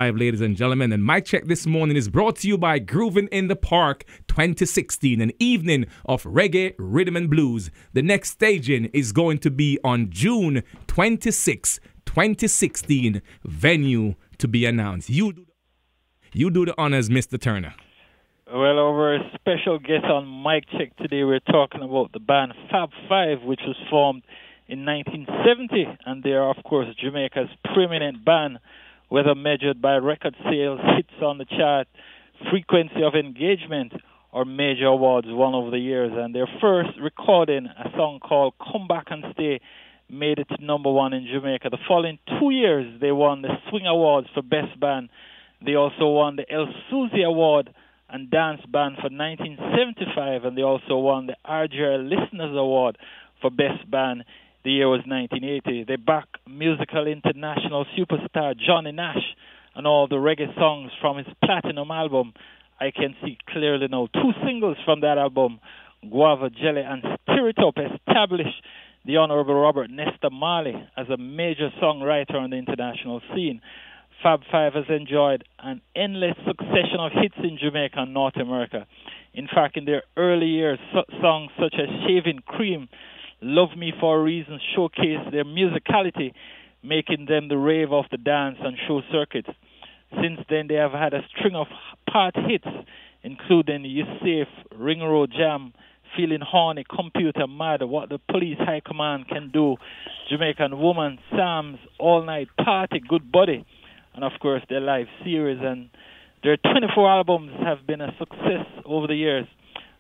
Ladies and gentlemen, and my check this morning is brought to you by Groovin in the Park 2016, an evening of reggae, rhythm and blues. The next staging is going to be on June 26, 2016, venue to be announced. You do the honors, Mr. Turner. Well, over a special guest on Mic Check today, we're talking about the band Fab Five, which was formed in 1970, and they are, of course, Jamaica's preeminent band, whether measured by record sales, hits on the chart, frequency of engagement, or major awards won over the years. And their first recording, a song called Come Back and Stay, made it to #1 in Jamaica. The following 2 years, they won the Swing Awards for Best Band. They also won the El Suzy Award and Dance Band for 1975, and they also won the RJR Listeners Award for Best Band. The year was 1980. They back musical international superstar Johnny Nash and all the reggae songs from his platinum album, I Can See Clearly Now. 2 singles from that album, Guava Jelly and Stir It Up, established the Honorable Robert Nesta Marley as a major songwriter on the international scene. Fab Five has enjoyed an endless succession of hits in Jamaica and North America. In fact, in their early years, songs such as Shaving Cream, Love Me for a Reason showcase their musicality, making them the rave of the dance and show circuits. Since then, they have had a string of part hits, including You Safe, Ring Road Jam, Feeling Horny, Computer Mad, What the Police High Command Can Do, Jamaican Woman, Sam's, All Night Party, Good Body, and of course their live series. And their 24 albums have been a success over the years.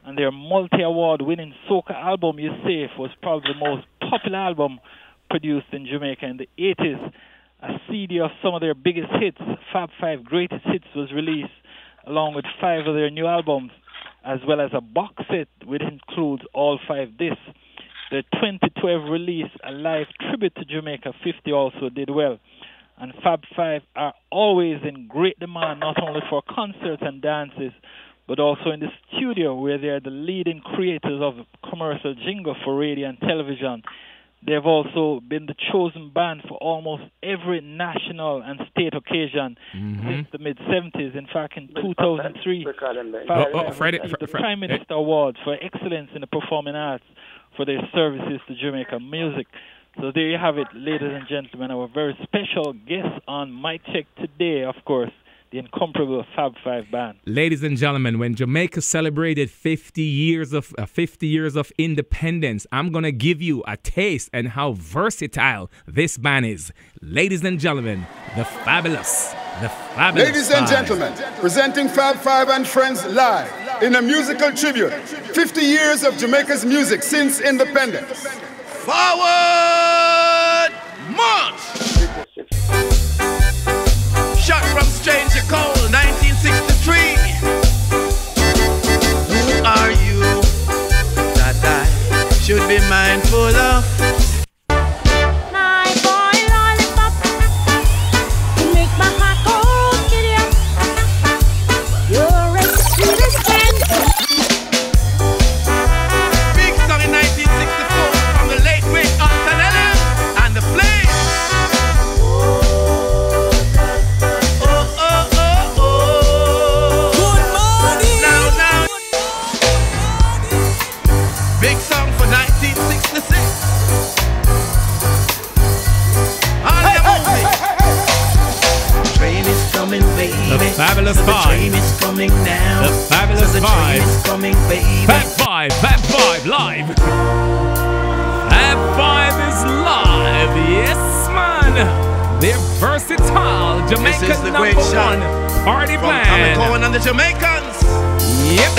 And their multi-award winning soca album, You Safe, was probably the most popular album produced in Jamaica in the 80s. A CD of some of their biggest hits, Fab Five Greatest Hits, was released along with 5 of their new albums, as well as a box set which includes all 5 discs. Their 2012 release, a live tribute to Jamaica 50, also did well. And Fab Five are always in great demand, not only for concerts and dances, but also in the studio, where they are the leading creators of commercial jingle for radio and television. They have also been the chosen band for almost every national and state occasion since the mid-70s. In fact, in 2003, the Prime Minister Award for Excellence in the Performing Arts for their services to Jamaican music. So there you have it, ladies and gentlemen, our very special guest on Mic Check today, of course, the incomparable Fab Five band. Ladies and gentlemen, when Jamaica celebrated 50 years of independence, I'm going to give you a taste and how versatile this band is. Ladies and gentlemen, the fabulous Ladies and gentlemen, presenting Fab Five and Friends live in a musical tribute. 50 years of Jamaica's music since independence. Forward march! Shot from Stranger Cold, 1963. Who are you that I should be mindful of? My boy lollipop, you make my heart go giddy up. You're as sweet as candy. Big song in 1964 from the late great Antonella and the Flames. The Fabulous Five. The train is coming now. The Fabulous Five. Is coming, baby. Fab Five live. Fab Five is live. Yes, man. They're versatile. Jamaica's #1 party band. Tommy Cohen and the Jamaicans. Yep.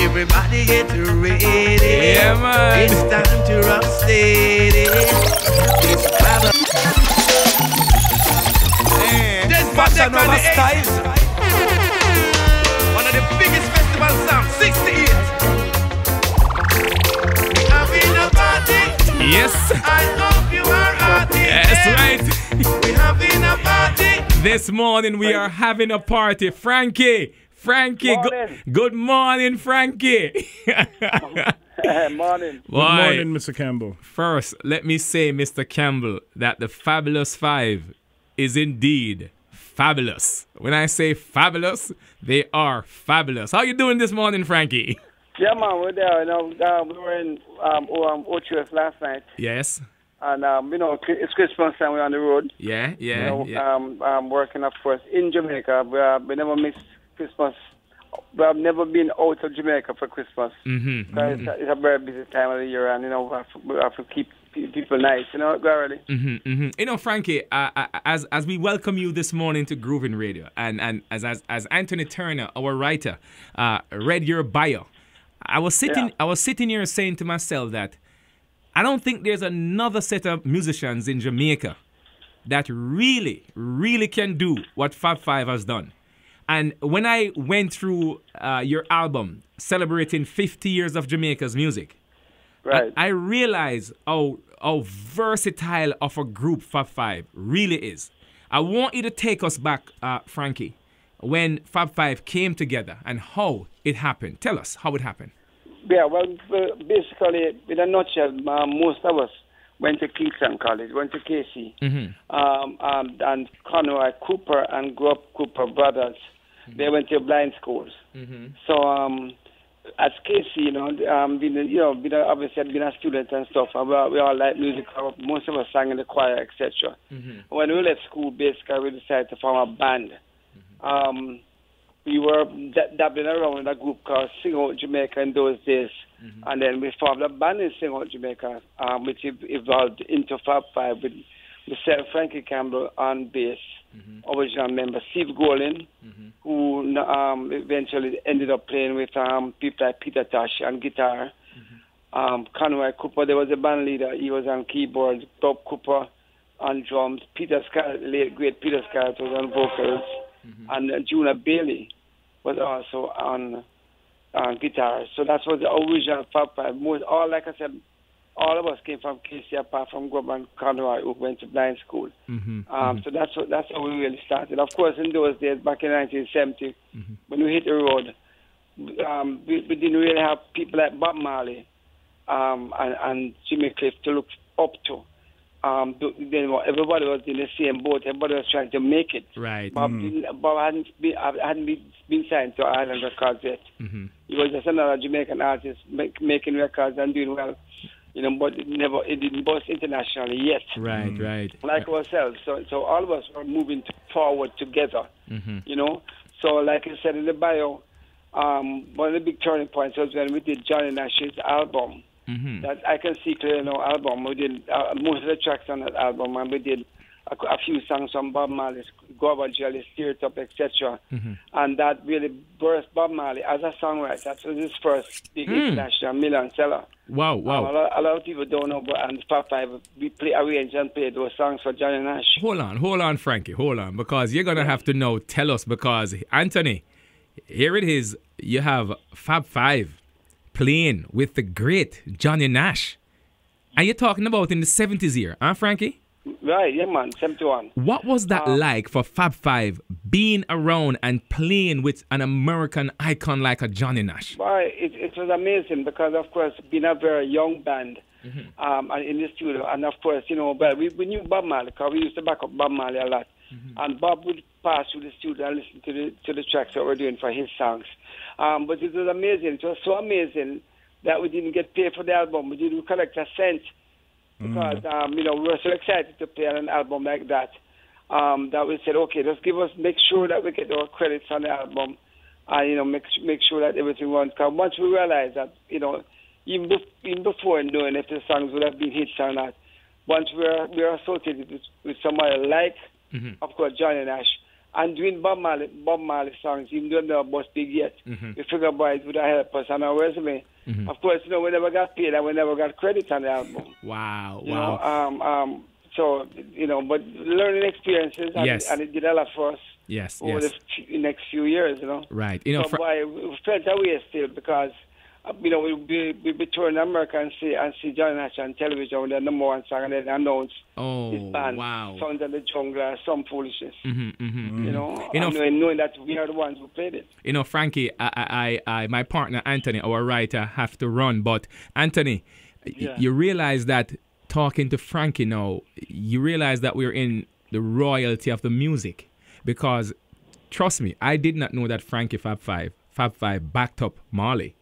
Everybody get ready. Yeah, man. It's time to rock steady. It's Fab. Bossa Nova style. One of the biggest festival songs, 68. We having a party. Yes. I hope you are happy. That's right. We having a party. This morning we are having a party. Frankie, good morning, Frankie. Morning. Good morning, Mr. Campbell. First, let me say, Mr. Campbell, that the Fabulous Five is indeed fabulous. When I say fabulous, they are fabulous. How you doing this morning, Frankie? Yeah, man, we're there. You know, we were in OTS last night. Yes. And, it's Christmas time. We're on the road. Yeah. Working, of course, in Jamaica. We never miss Christmas. We have never been out of Jamaica for Christmas. It's a very busy time of the year, and, we have to keep people nice, Gary. Frankie, as we welcome you this morning to Groovin Radio, and as Anthony Turner, our writer, read your bio, I was sitting here saying to myself that I don't think there's another set of musicians in Jamaica that really, really can do what Fab Five has done. And when I went through your album celebrating 50 years of Jamaica's music, right, I realized how versatile of a group Fab Five really is. I want you to take us back, Frankie, when Fab Five came together and how it happened. Tell us how it happened. Yeah, well, basically, in a nutshell, most of us went to Kingston College, went to KC, and Conroy Cooper and Cooper brothers, they went to blind schools. So at KC, obviously I'd been a student and stuff. We all like music. Most of us sang in the choir, etc. When we left school, basically, we decided to form a band. We were dabbling around in a group called Sing Out Jamaica in those days. And then we formed a band in Sing Out Jamaica, which evolved into Fab Five with myself, Frankie Campbell on bass, original member Steve Golin, who eventually ended up playing with people like Peter Tosh on guitar. Conroy Cooper, there was a band leader. He was on keyboards. Bob Cooper on drums. Peter Scott, late great Peter Scott, was on vocals. And Juna Bailey was also on guitar. So that was the original Fab Five. Like I said, all of us came from KC apart from Grub and Conroy, who went to blind school. So that's how we really started. Of course, in those days, back in 1970, when we hit the road, we didn't really have people like Bob Marley and Jimmy Cliff to look up to. Everybody was in the same boat. Everybody was trying to make it. Right. Bob hadn't been signed to Island Records yet. He was just another Jamaican artist making records and doing well. But it didn't bust internationally yet. Right. Like ourselves. So all of us were moving forward together. So like I said in the bio, one of the big turning points was when we did Johnny Nash's album. That I Can See Clearly Now album. We did most of the tracks on that album, and we did a few songs from Bob Marley's Guava Jelly, Steer It Up, etc. And that really burst Bob Marley as a songwriter. That was his first big international million seller. Wow. A lot of people don't know, but on Fab Five, we arranged and played those songs for Johnny Nash. Hold on, Frankie, because you're going to have to tell us, because Anthony, here it is, you have Fab Five playing with the great Johnny Nash. And you're talking about in the 70s here, huh, Frankie? Right, yeah, man, 71. What was that like for Fab Five being around and playing with an American icon like a Johnny Nash? Well, it was amazing because, of course, being a very young band and in the studio, and of course, we knew Bob Marley because we used to back up Bob Marley a lot. And Bob would pass through the studio and listen to the tracks that we're doing for his songs. But it was amazing. It was so amazing that we didn't get paid for the album. We didn't collect a cent because, we were so excited to play on an album like that, that we said, okay, make sure that we get our credits on the album and, make sure that everything runs. Because once we realized that, even before knowing if the songs would have been hits or not, once we were associated with somebody like, of course, Johnny Nash, and doing Bob Marley songs, even though they were both big yet, we figured it would have helped us on our resume. Of course, we never got paid and we never got credit on the album. Wow. So, but learning experiences, and it did a lot for us. Over the next few years, Right. We felt that way still because, we touring America and see Johnny Nash on television with the number one song and then announce his band, Sons of the Jungle, Some Foolishness. Knowing that we are the ones who played it. Frankie, I my partner Anthony, our writer, have to run. But Anthony, you realize that talking to Frankie now, you realize that we're in the royalty of the music. because trust me, I did not know that Frankie Fab Five backed up Marley.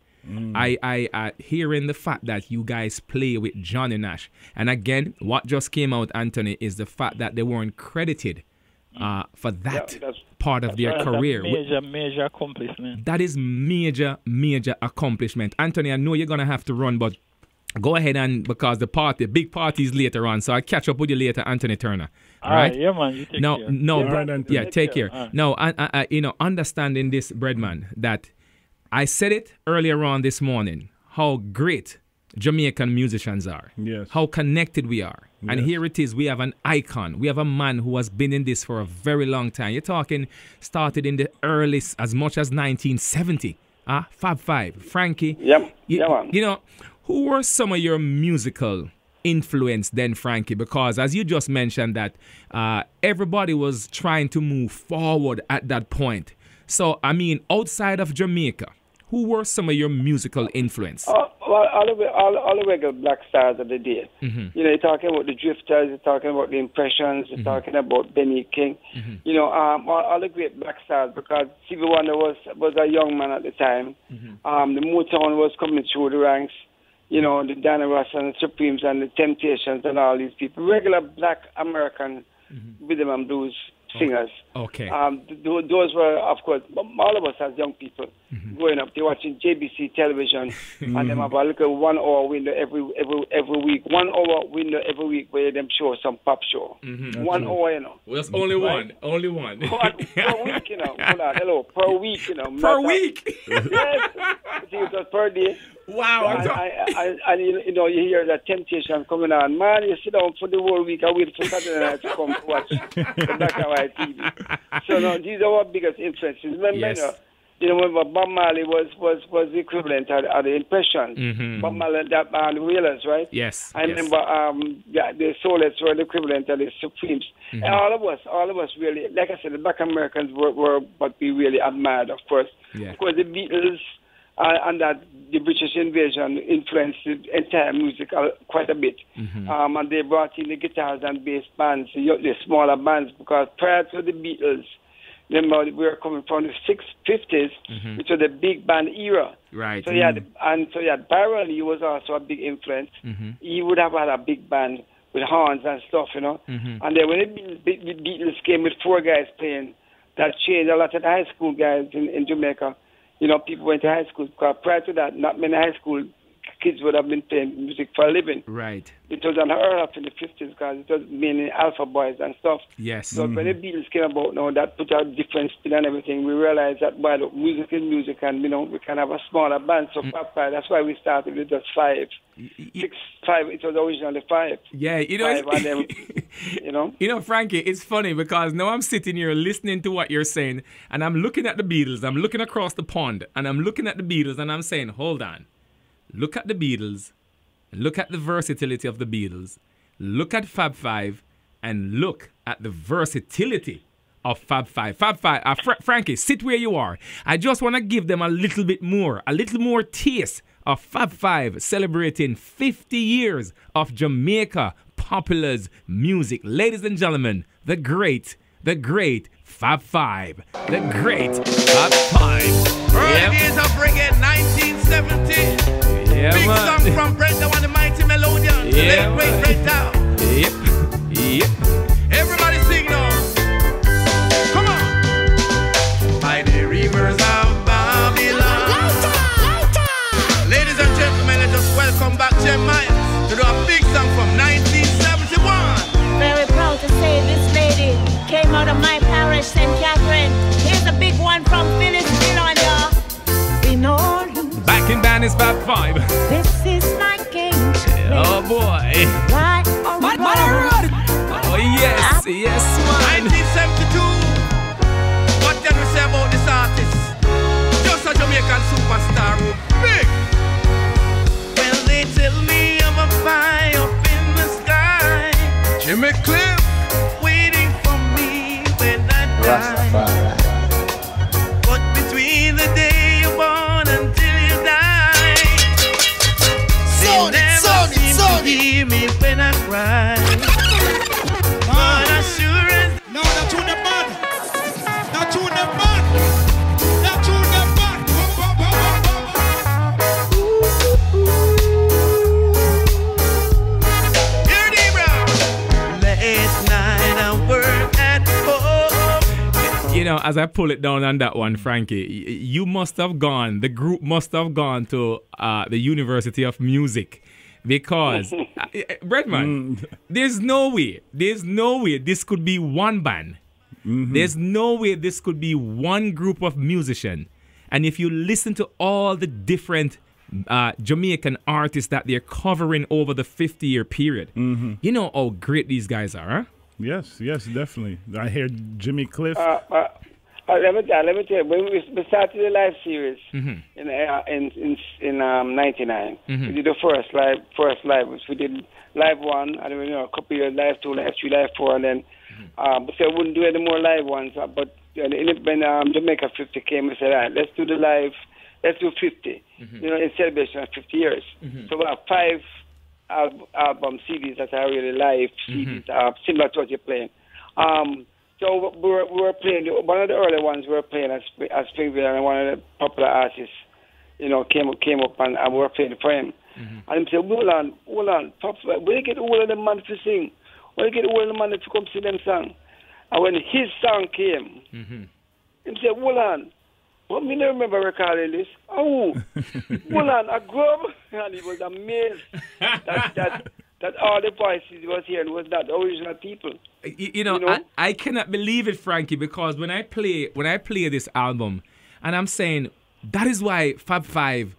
I hearing the fact that you guys play with Johnny Nash, and again, what just came out, Anthony, is the fact that they weren't credited for that part of their career. Major accomplishment. That is major accomplishment. Anthony, I know you're gonna have to run, but go ahead, and because the big party is later on, so I'll catch up with you later, Anthony Turner. All right? Yeah, man. You take care. Take care. Right. No, I understanding this, Breadman, that I said it earlier on this morning, how great Jamaican musicians are. Yes. How connected we are. Yes. And here it is, we have an icon. We have a man who has been in this for a very long time. You're talking, started in the early, as much as 1970. Fab Five, Frankie. Yep. Who were some of your musical influence then, Frankie? Because as you just mentioned that everybody was trying to move forward at that point. So, I mean, outside of Jamaica, who were some of your musical influence? All the regular black stars of the day. You're talking about the Drifters, you're talking about the Impressions, you're talking about Benny King. All the great black stars, because Stevie Wonder was a young man at the time. The Motown was coming through the ranks. The Diana Ross and the Supremes and the Temptations and all these people. Regular black American rhythm and blues singers. Okay. Those were, of course, all of us as young people growing up. They're watching JBC television, and them have a little 1 hour window every week. 1 hour window every week where them show some pop show. 1 hour, Well, that's only one. Only one. Per week, Hold on, hello. Per week, Per week? Yes. It was per day. Wow. And you hear that Temptation coming on. Man, you sit down for the whole week and wait for Saturday night to come to watch the black and white TV. So, these are our biggest influences. Remember, remember Bob Marley was the equivalent of the Impressions. Bob Marley, the Wailers, right? Yes. I remember the Soulettes were the equivalent of the Supremes. And all of us really, like I said, the black Americans were what we really admired, of course. Yeah. Of course, the Beatles and that the British invasion influenced the entire music quite a bit. And they brought in the guitars and bass bands, the smaller bands, because prior to the Beatles, remember, we were coming from the 50s, which was the big band era. Right. So you had Byron, he was also a big influence. He would have had a big band with horns and stuff, And then when the Beatles came with 4 guys playing, that changed a lot of the high school guys in Jamaica. People went to high school, because prior to that, not many high school kids would have been playing music for a living. Right. It was unheard of in the 50s, because it was mainly alpha boys and stuff. Yes. So when the Beatles came about, that put a different spin and everything. We realized that, look, music is music, and, we can have a smaller band. So that's why we started with just 5. 6, 5, it was originally 5. Yeah, 5, and then, Frankie, it's funny because now I'm sitting here listening to what you're saying, and I'm looking at the Beatles, I'm looking across the pond, and I'm looking at the Beatles, and I'm saying, hold on. Look at the Beatles, look at the versatility of the Beatles, look at Fab Five, and look at the versatility of Fab Five. Fab Five, Frankie, sit where you are. I just want to give them a little more taste of Fab Five celebrating 50 years of Jamaica Populars music. Ladies and gentlemen, the great Fab Five. The great Fab Five. Early days of reggae, 1970. Yeah, big man. song from Brenda and the Mighty Melodians. Yeah, the late great Down. Yep. Everybody sing now. Come on. By the rivers of Babylon. Ladies and gentlemen, let us welcome back Jeremiah to do a big song from 1971. Very proud to say this lady came out of my parish, St. Catherine. Here's a big one from Philadelphia, y'all. We know Back in band is Fab Five. this is my game. Oh boy. Right or wrong. Oh yes, yes man. 1972. What can we say about this artist? Just a Jamaican superstar. Big. Well, they tell me I'm a fire up in the sky. Jimmy Cliff waiting for me when I die. But between the day you're born until you die, they never seem to hear me when I cry. But as sure as no, that's on the bud. know, as I pull it down on that one, Frankie, you must have gone, the group must have gone to the University of Music. Because, Breadman, there's no way this could be one band. There's no way this could be one group of musicians. And if you listen to all the different Jamaican artists that they're covering over the 50-year period, you know how great these guys are, huh? Yes, definitely. I hear Jimmy Cliff. Let me tell you, when we started the live series in 99, we did the first live. We did live 1, and then a couple years live 2, live 3, live 4, and then but so I wouldn't do any more live ones. But when Jamaica 50 came, we said, all right, let's do the live. Let's do 50. In celebration of 50 years. So we have 5 album CDs that are really live CDs, similar to what you're playing. So we were playing, one of the early ones we were playing at Springville, and one of the popular artists, came up and we were playing for him. And he said, hold on, Pop, when you get all of the man to sing, when you get all of the man to come sing them song. And when his song came, he said, hold on, but me don't remember recording this. Oh, hold on, I grew up, and he was amazed that all the voices he was hearing was not original people. You know? I cannot believe it, Frankie, because when I play this album, and I'm saying that is why Fab Five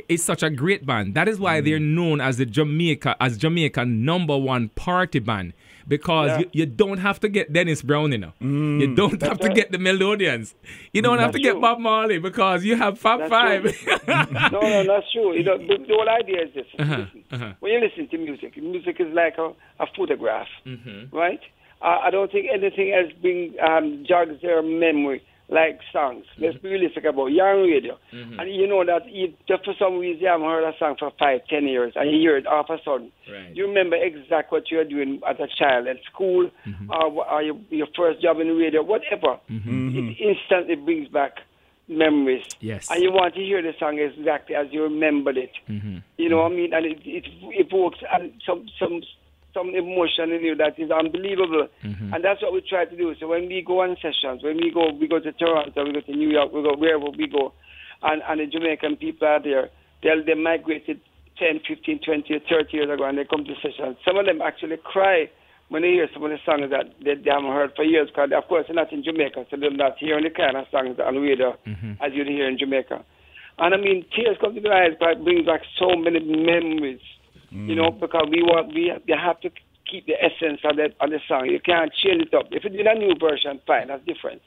is such a great band. That is why they're known as Jamaica #1 party band. Because you don't have to get Dennis Brown, You don't have to get the Melodians. You don't have to get Bob Marley because you have Fab Five. No, that's true. The whole idea is this. When you listen to music is like a photograph, right? I don't think anything else jogs their memory like songs. Let's be realistic about young radio. And you know that just for some reason you haven't heard a song for 5-10 years and you hear it all of a sudden. Right. You remember exactly what you were doing as a child at school or your first job in the radio, whatever. It instantly brings back memories. Yes. And you want to hear the song exactly as you remembered it. You know what I mean? And it evokes some emotion in you that is unbelievable. And that's what we try to do. So when we go on sessions, when we go to Toronto, we go to New York, we go wherever we go, and the Jamaican people are there, they migrated 10, 15, 20, 30 years ago, and they come to sessions. Some of them actually cry when they hear some of the songs that they haven't heard for years, because of course they're not in Jamaica, so they're not hearing the kind of songs on the radio as you'd hear in Jamaica. And I mean, tears come to the eyes, but it brings back so many memories. Because we have to keep the essence of the song. You can't change it up. If you do a new version, fine, that's different.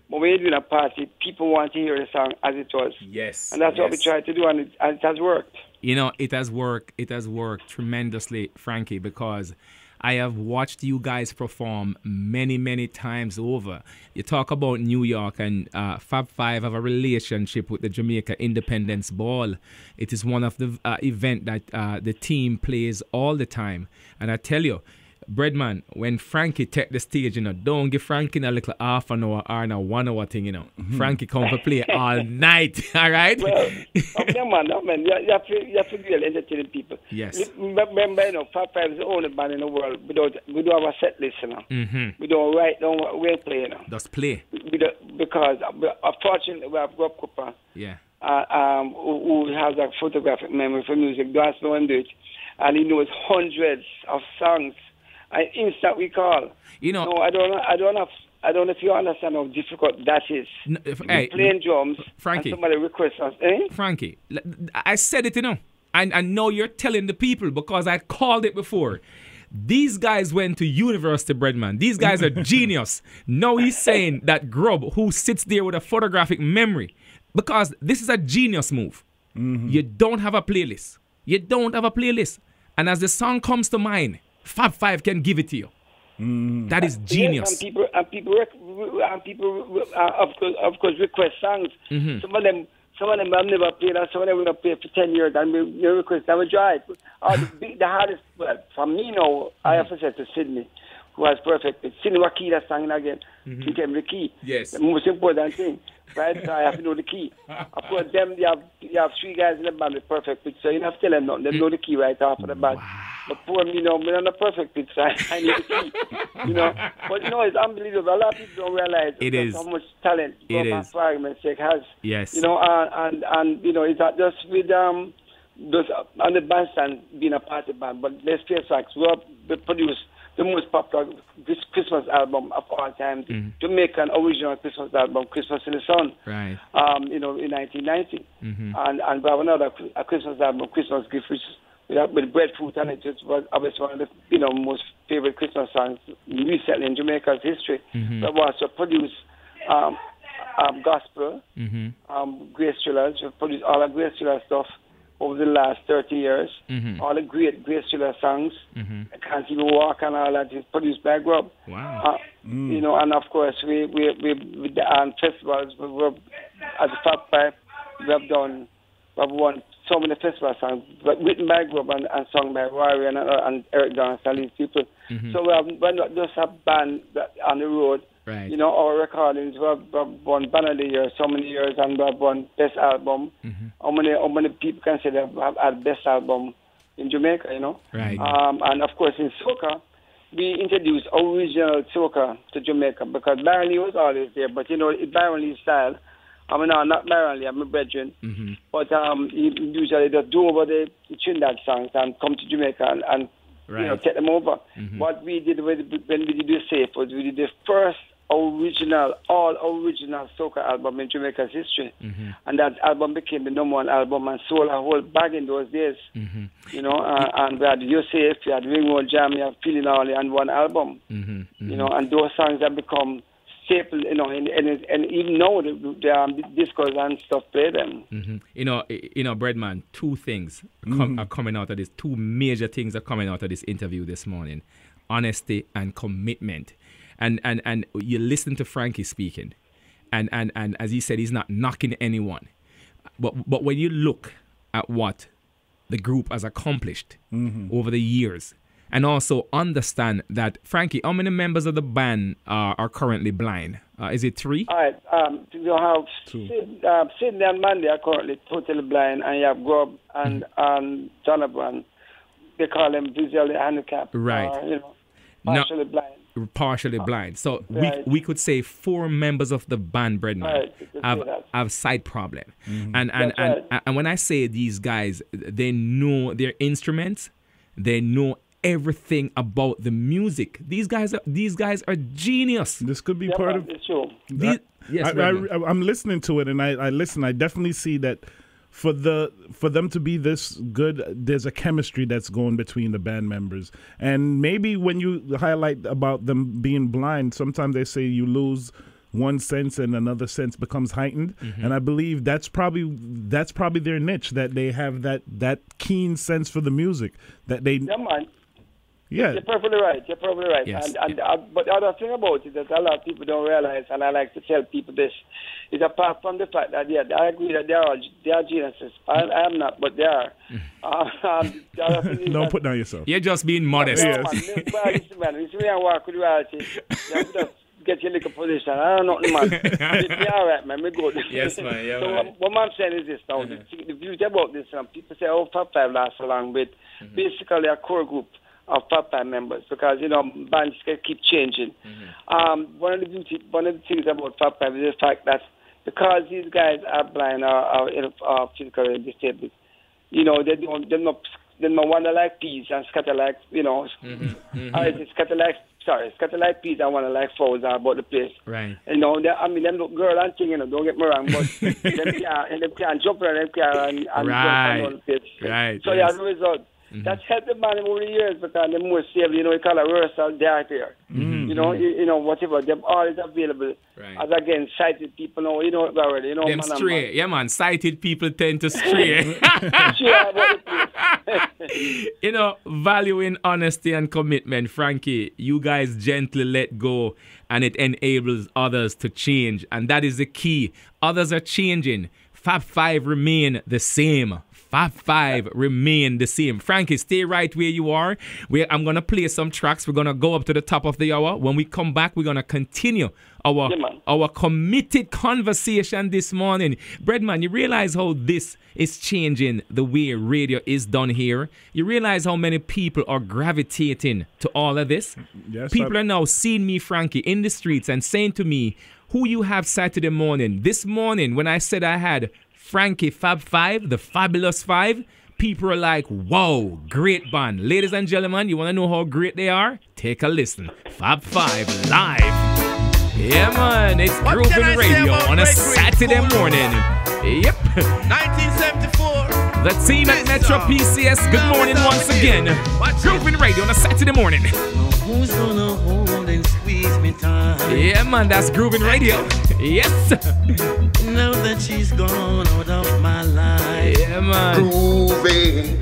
But when you're doing a party, people want to hear the song as it was. Yes. And that's what we try to do, and it has worked. It has worked. It has worked tremendously, Frankie, because I have watched you guys perform many, many times over. You talk about New York, and Fab Five have a relationship with the Jamaica Independence Ball. It is one of the events that the team plays all the time. And I tell you, Breadman, when Frankie take the stage, don't give Frankie a little half an hour or a 1 hour thing, Frankie come to play all night, all right? Well, man, you have to really entertain people. Yes. Remember, Fab Five is the only band in the world we don't have a set list, We don't write down what we're playing. Just play. Because, unfortunately, we have Rob Cooper. Yeah. Who has a photographic memory for music. Don't ask no one do it. And he knows hundreds of songs. I instant recall. No, I don't know if you understand how difficult that is. Playing drums, Frankie, and somebody requests us. Frankie, I said it, and now you're telling the people because I called it before. These guys went to university, Breadman. These guys are genius. Now he's saying that Grub, who sits there with a photographic memory, because this is a genius move. You don't have a playlist. And as the song comes to mind, Fab Five can give it to you. That is genius. Yes, and people of course request songs. Some of them I've never played, and some of them we've not played for 10 years, and we request and we try it. The hardest, for me now, I have to say to Sydney, who has perfect. Sydney Wakila sang again. He came the key. Yes. The most important thing. right? So I have to know the key. Of course, you have 3 guys in the band with perfect pitch, so you don't have to tell them nothing. They know the key right off of the bat. Wow. But poor me, we're not a perfect pitch, so I need the key. But it's unbelievable. A lot of people don't realize how much talent for argument's sake has. Yes. And it's not just with just on the bandstand being a party band, but let's face facts. We produced the most popular Christmas album of all time, Jamaican original Christmas album, Christmas in the Sun. Right. In 1990, and we have another a Christmas album, Christmas Gift, which with breadfruit on it. It was obviously one of the most favorite Christmas songs recently in Jamaica's history. We also produced gospel, Grace Thrillers. We produced all the Grace Thriller stuff over the last 30 years. All the great Grace Thriller songs. I Can't Even Walk and all that is produced by Grub. Wow. And of course we with the festivals, as a Fab Five, we've won so many festival songs, but written by Grub and sung by Rory and Eric Johnson and these people. So we're not just a band that on the road. Right. Our recordings, we've won Band of the Year so many years, and we've won Best Album. How many people can say they've had Best Album in Jamaica, Right. And of course in soca, we introduced original soca to Jamaica, because Byron Lee was always there, but it's Byron Lee's style. Not Byron Lee, I'm a brethren. But he usually just do over the Trinidad songs and come to Jamaica and take them over. What we did when we did the Safe was we did the first all original soca album in Jamaica's history. And that album became the #1 album and sold a whole bag in those days. And we had You Safe, we had Ringwood Jam, we had Feeling All in one album. And those songs have become staple, and even now the discos and stuff play them. Breadman, 2 things are coming out of this. 2 major things are coming out of this interview this morning: honesty and commitment. And you listen to Frankie speaking, and as he said, he's not knocking anyone, but when you look at what the group has accomplished over the years, and also understand that, Frankie, how many members of the band are currently blind? Is it 3? All right. You have 2. Sydney and Mandy are currently totally blind, and you have Grub and Jonathan. They call them visually handicapped. Right. Partially blind. Partially blind. So we could say 4 members of the band, Breadman, have sight problem. And when I say these guys, they know their instruments, they know everything about the music. These guys are genius. This could be part of the show. I'm listening to it, and I listen. I definitely see that for them to be this good, there's a chemistry that's going between the band members. And maybe when you highlight about them being blind, sometimes they say you lose one sense and another sense becomes heightened. And I believe that's probably their niche, that they have that keen sense for the music that they. Yeah, man. Yeah. You're perfectly right. Yes. But the other thing about it that a lot of people don't realize, and I like to tell people this, is apart from the fact that I agree that they are geniuses. I am not, but they are. The other thing don't put down yourself. You're just being modest. No, man. It's me and work with reality. You have to get your little position. I don't know, man. It's all right, man. We good. Yes, man. Yeah, so man. what I'm saying is this now. The beauty about this, people say, Fab Five lasts so long, but basically a core group of Fab Five members, because bands can keep changing. One of the things about Fab Five is the fact that because these guys are blind or physically disabled, they don't wander like peas and scatter like scatter like peas and wander like fowls about the place. Right. Them look girl and thing, don't get me wrong, but them can't jump around, them can't and jump around the place. Right. So as a result. That's helped the man over the years, because they're more stable. You call it rehearsal, they're there. Whatever. They're always available. Right. As again, sighted people know, it already. Them stray. Yeah, man. Sighted people tend to stray. Valuing honesty and commitment, Frankie, you guys gently let go, and it enables others to change. And that is the key. Others are changing. Fab Five remain the same. Fab Five remain the same. Frankie, stay right where you are. I'm going to play some tracks. We're going to go up to the top of the hour. When we come back, we're going to continue our committed conversation this morning. Breadman, you realize how this is changing the way radio is done here? You realize how many people are gravitating to all of this? Yes, people are now seeing me, Frankie, in the streets and saying to me, who you have Saturday morning? This morning, when I said I had Frankie Fab 5, the Fabulous 5, people are like, whoa, great band. Ladies and gentlemen, you want to know how great they are? Take a listen. Fab 5 live. Yeah, man, it's Groovin Radio on a Saturday morning. Yep. 1974. The team at Metro PCS, good morning once again. Groovin Radio on a Saturday morning. Who's gonna hold and squeeze me tight? Yeah, man, that's Groovin Radio. Yes. Now that she's gone out of my life. Yeah, man. Groovin.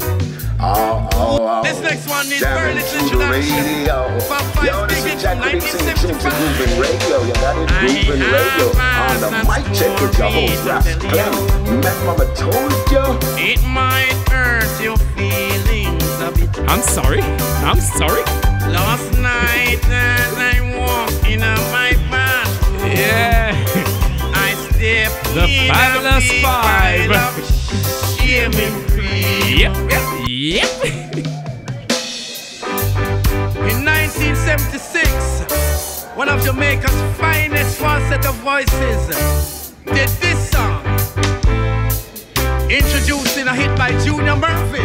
This next one needs very little introduction. Fab 5 big hit from 1975. Groovin Radio, you got it, Groovin Radio. On the mic check with your host, Rascal. Mac Mama told you. It might hurt your feelings a bit. I'm sorry. Last night as I walked in my bathroom, Yeah. I stepped The in Fabulous a big 5. pile of shaming cream. Yep. In 1976, one of Jamaica's finest falsetto voices did this song, introducing a hit by Junior Murphy.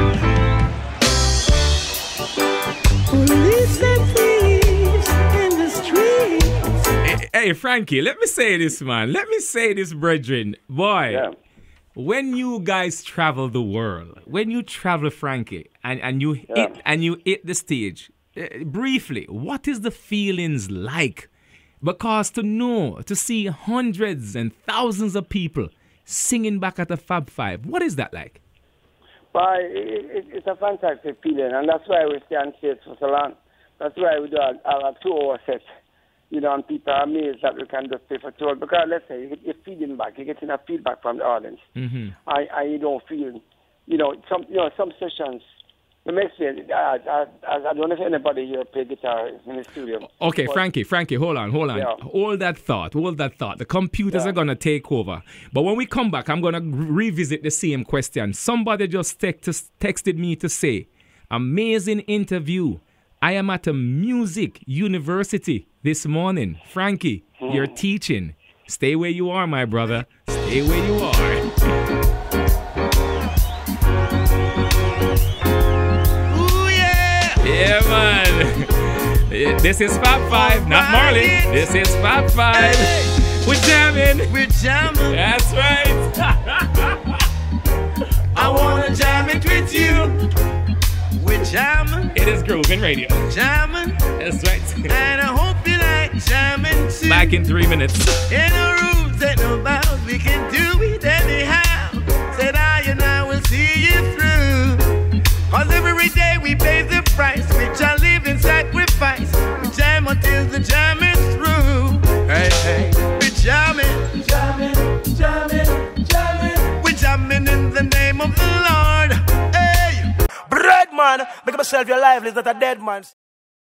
Police and thieves in the streets. Hey, Frankie, let me say this, man. Let me say this, brethren. Boy, when you guys travel the world, when you travel, Frankie, and you hit the stage, briefly, what is the feelings like? Because to see hundreds and thousands of people singing back at the Fab 5, what is that like? But it's a fantastic feeling, and that's why we stay on stage for so long. That's why we do a 2-hour set, and people are amazed that we can just play for 2 hours. Because let's say you're feeding back, you're getting a feedback from the audience. Mm-hmm. I you don't feel, some sessions. The next day, I don't know if anybody here play guitar in the studio. Okay, but, Frankie, hold on. Yeah. Hold that thought. The computers are going to take over. But when we come back, I'm going to revisit the same question. Somebody just texted me to say, amazing interview. I am at a music university this morning. Frankie, you're teaching. Stay where you are, my brother. Stay where you are. Yeah, man. This is Fab 5, not Marley. This is Fab 5. Hey. We're jamming. That's right. I wanna jam it with you. We're jamming. It is Groovin Radio. Jamming. That's right. And I hope you like jamming too. Back in 3 minutes. Ain't no rules, ain't no bounds. We can do it anyhow. Said I and I will see you through. Cause every day we pay the price, which I live in sacrifice. We jam until the jam is through. Hey, we jamming. We jamming in the name of the Lord. Hey, Breadman, make yourself your life is not a dead man.